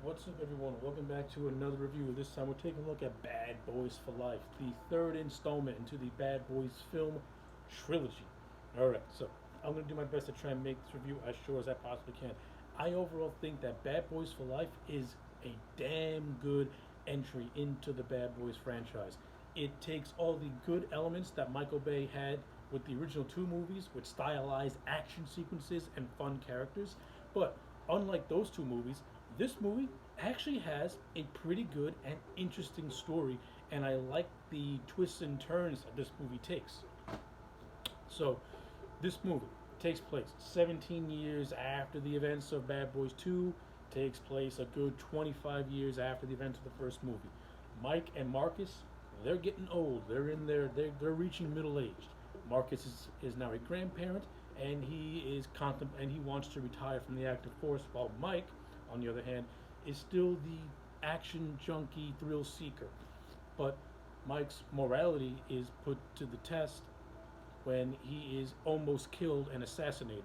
What's up, everyone? Welcome back to another review. This time we're taking a look at Bad Boys for Life, the third installment into the Bad Boys film trilogy. Alright, so I'm going to do my best to try and make this review as short as I possibly can. I overall think that Bad Boys for Life is a damn good entry into the Bad Boys franchise. It takes all the good elements that Michael Bay had with the original two movies, with stylized action sequences and fun characters, but unlike those two movies, this movie actually has a pretty good and interesting story, and I like the twists and turns that this movie takes. So, this movie takes place 17 years after the events of Bad Boys 2, takes place a good 25 years after the events of the first movie. Mike and Marcus, they're getting old. They're reaching middle age. Marcus is now a grandparent, and he wants to retire from the active force, while Mike, on the other hand, is still the action junkie thrill seeker. But Mike's morality is put to the test when he is almost killed and assassinated.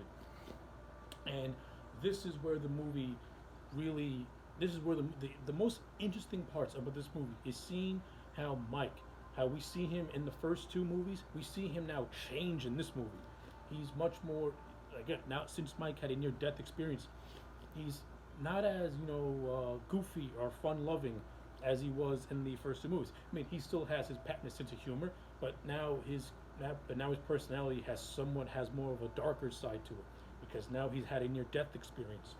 And this is where the movie really this is where the most interesting parts about this movie is seeing how Mike, how we see him in the first two movies, we see him now change in this movie. He's much more, again, now since Mike had a near death experience, he's not as goofy or fun loving as he was in the first two movies. I mean, he still has his patented sense of humor, but now his personality has more of a darker side to it, because now he's had a near death experience.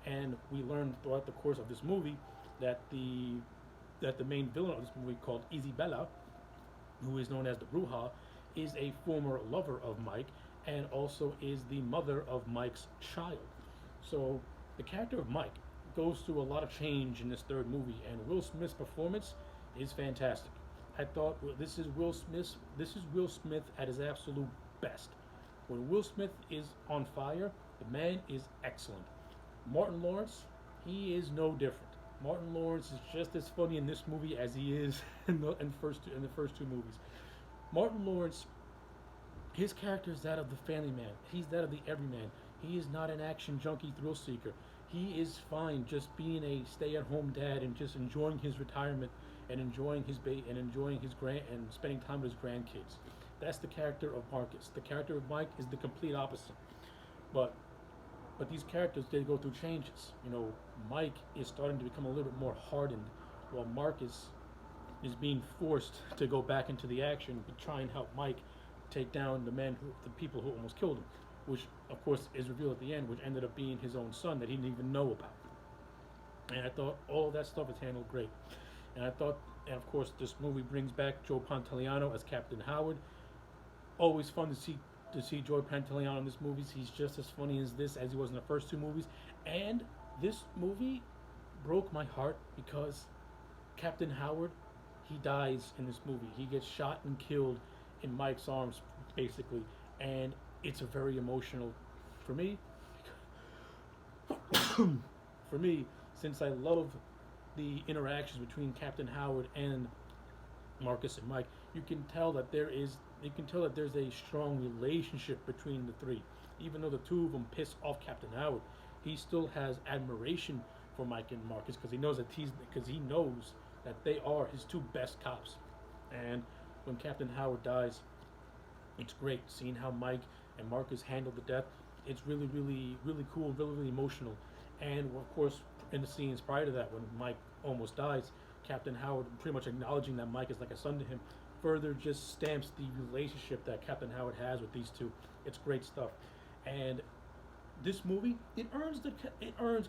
And we learn throughout the course of this movie that the main villain of this movie, called Isabella, who is known as the Bruja, is a former lover of Mike, and also is the mother of Mike's child. So the character of Mike goes through a lot of change in this third movie, and Will Smith's performance is fantastic. I thought, well, this is Will Smith. This is Will Smith at his absolute best. When Will Smith is on fire, the man is excellent. Martin Lawrence, he is no different. Martin Lawrence is just as funny in this movie as he is in the first two movies. Martin Lawrence, his character is that of the family man. He's that of the everyman. He is not an action junkie thrill seeker. He is fine just being a stay-at-home dad and just enjoying his retirement and enjoying his grand and spending time with his grandkids. That's the character of Marcus. The character of Mike is the complete opposite. But but these characters, they go through changes. Mike is starting to become a little bit more hardened, while Marcus is being forced to go back into the action to try and help Mike take down the people who almost killed him, which of course is revealed at the end, which ended up being his own son that he didn't even know about. And I thought all of that stuff is handled great. And of course, this movie brings back Joe Pantoliano as Captain Howard. Always fun to see Joe Pantoliano in this movie. He's just as funny as this as he was in the first two movies. And this movie broke my heart because Captain Howard, he dies in this movie. He gets shot and killed in Mike's arms, basically, and it's a very emotional for me. For me, since I love the interactions between Captain Howard and Marcus and Mike, you can tell that there's a strong relationship between the three. Even though the two of them piss off Captain Howard, he still has admiration for Mike and Marcus, because he knows that they are his two best cops. And when Captain Howard dies, it's great seeing how Mike and Marcus handle the death. It's really, really, really cool, really, really emotional. And of course, in the scenes prior to that, when Mike almost dies, Captain Howard pretty much acknowledging that Mike is like a son to him further just stamps the relationship that Captain Howard has with these two. It's great stuff. And this movie, it earns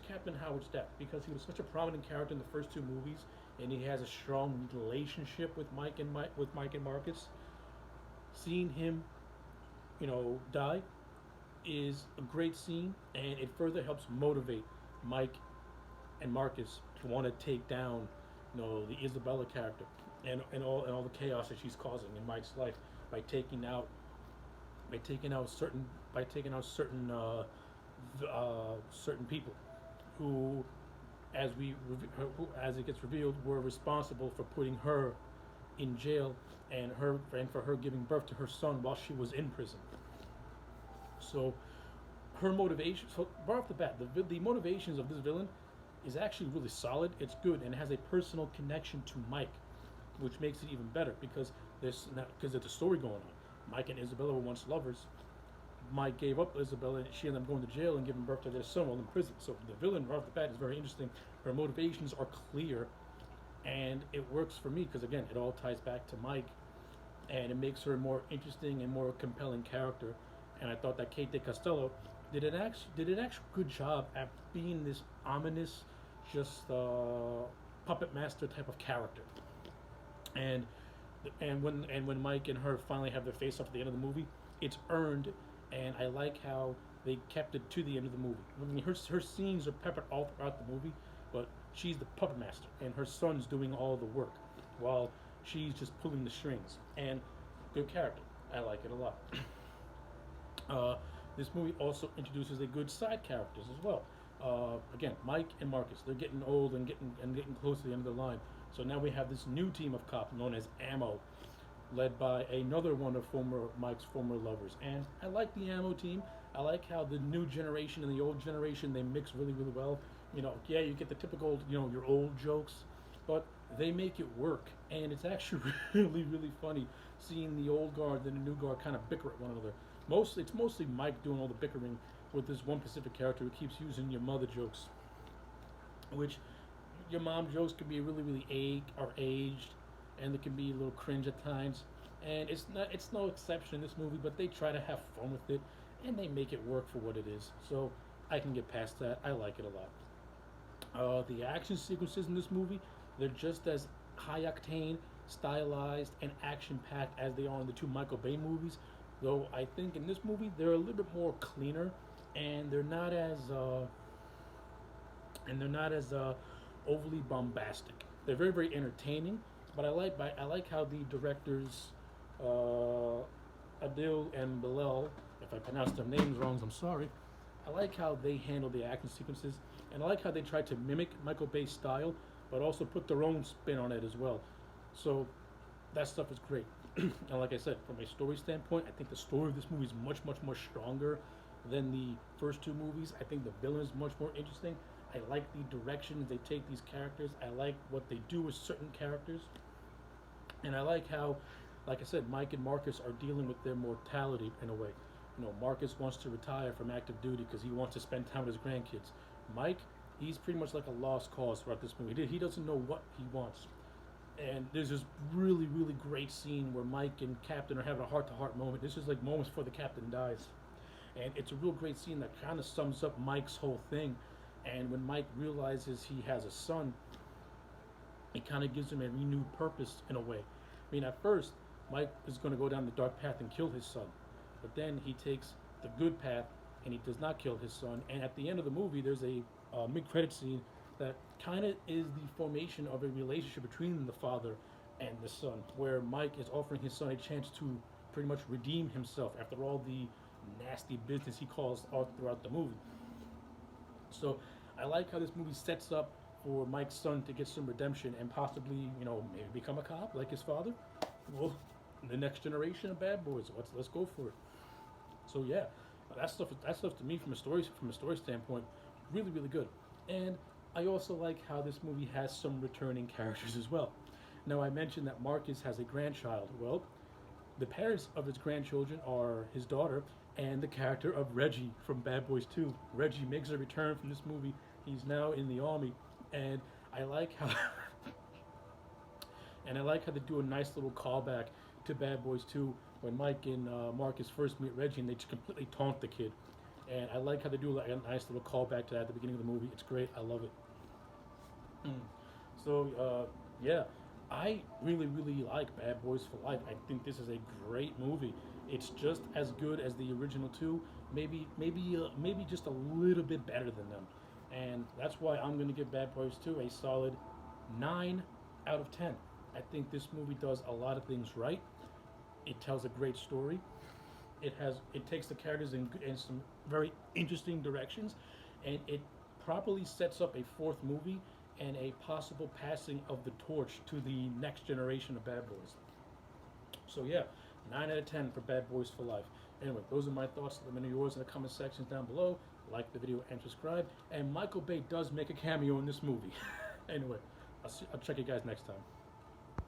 Captain Howard's death, because he was such a prominent character in the first two movies, and he has a strong relationship with Mike and Marcus. Seeing him, die is a great scene, and it further helps motivate Mike and Marcus to want to take down, the Isabella character, and all the chaos that she's causing in Mike's life by taking out certain people who, as it gets revealed, were responsible for putting her in jail, and for her giving birth to her son while she was in prison. So her motivation. So right off the bat, the motivations of this villain is actually really solid. It's good and it has a personal connection to Mike, which makes it even better because there's a story going on. Mike and Isabella were once lovers. Mike gave up Isabella and she ended up going to jail and giving birth to their son while in prison. So the villain right off the bat is very interesting. Her motivations are clear and it works for me because again it all ties back to Mike and it makes her a more interesting and more compelling character. And I thought that Kate Costello did an actual good job at being this ominous, just puppet master type of character. And when Mike and her finally have their face off at the end of the movie, it's earned, and I like how they kept it to the end of the movie. I mean, her scenes are peppered all throughout the movie, but she's the puppet master, and her son's doing all the work, while she's just pulling the strings. And good character, I like it a lot. This movie also introduces a good side characters as well. Again, Mike and Marcus, they're getting old and getting close to the end of the line. So now we have this new team of cops known as Ammo, led by another one of Mike's former lovers. And I like the Ammo team. I like how the new generation and the old generation they mix really really well. You know, yeah, you get the typical your old jokes, but they make it work, and it's actually really really funny seeing the old guard and the new guard kind of bicker at one another. It's mostly Mike doing all the bickering with this one specific character who keeps using your mother jokes, which your mom jokes can be really really aged, and they can be a little cringe at times. And it's no exception in this movie, but they try to have fun with it, and they make it work for what it is. So I can get past that. I like it a lot. The action sequences in this movie, they're just as high octane, stylized, and action packed as they are in the two Michael Bay movies. Though I think in this movie they're a little bit more cleaner, and they're not as overly bombastic. They're very very entertaining, but I like how the directors Adil and Bilal, if I pronounced their names wrong, I'm sorry. I like how they handle the action sequences, and I like how they try to mimic Michael Bay's style, but also put their own spin on it as well. So that stuff is great. And like I said, from a story standpoint, I think the story of this movie is much, much more stronger than the first two movies. I think the villain is much more interesting. I like the directions they take these characters. I like what they do with certain characters. And I like how, like I said, Mike and Marcus are dealing with their mortality in a way. Marcus wants to retire from active duty because he wants to spend time with his grandkids. Mike, he's pretty much like a lost cause throughout this movie. He doesn't know what he wants. And there's this really, really great scene where Mike and Captain are having a heart-to-heart moment. This is like moments before the Captain dies. And it's a real great scene that kind of sums up Mike's whole thing. And when Mike realizes he has a son, it kind of gives him a renewed purpose in a way. I mean, at first, Mike is going to go down the dark path and kill his son. But then he takes the good path and he does not kill his son. And at the end of the movie, there's a mid-credit scene that kind of is the formation of a relationship between the father and the son, where Mike is offering his son a chance to pretty much redeem himself after all the nasty business he caused all throughout the movie. So I like how this movie sets up for Mike's son to get some redemption and possibly, maybe become a cop like his father. Well, the next generation of bad boys. Let's go for it. So yeah, that stuff to me from a story standpoint, really really good. And I also like how this movie has some returning characters as well. Now I mentioned that Marcus has a grandchild. Well, the parents of his grandchildren are his daughter and the character of Reggie from Bad Boys 2. Reggie makes a return from this movie. He's now in the army, and I like how they do a nice little callback to Bad Boys 2 when Mike and Marcus first meet Reggie and they just completely taunt the kid. And I like how they do like a nice little callback to that at the beginning of the movie. It's great. I love it. So, yeah, I really, really like Bad Boys for Life. I think this is a great movie. It's just as good as the original two, maybe just a little bit better than them. And that's why I'm going to give Bad Boys 2 a solid 9 out of 10. I think this movie does a lot of things right. It tells a great story. It takes the characters in some very interesting directions, and it properly sets up a fourth movie and a possible passing of the torch to the next generation of Bad Boys. So yeah, 9 out of 10 for Bad Boys for Life. Anyway, those are my thoughts. Let me know yours in the comment sections down below. like the video and subscribe. And Michael Bay does make a cameo in this movie. Anyway, I'll check you guys next time.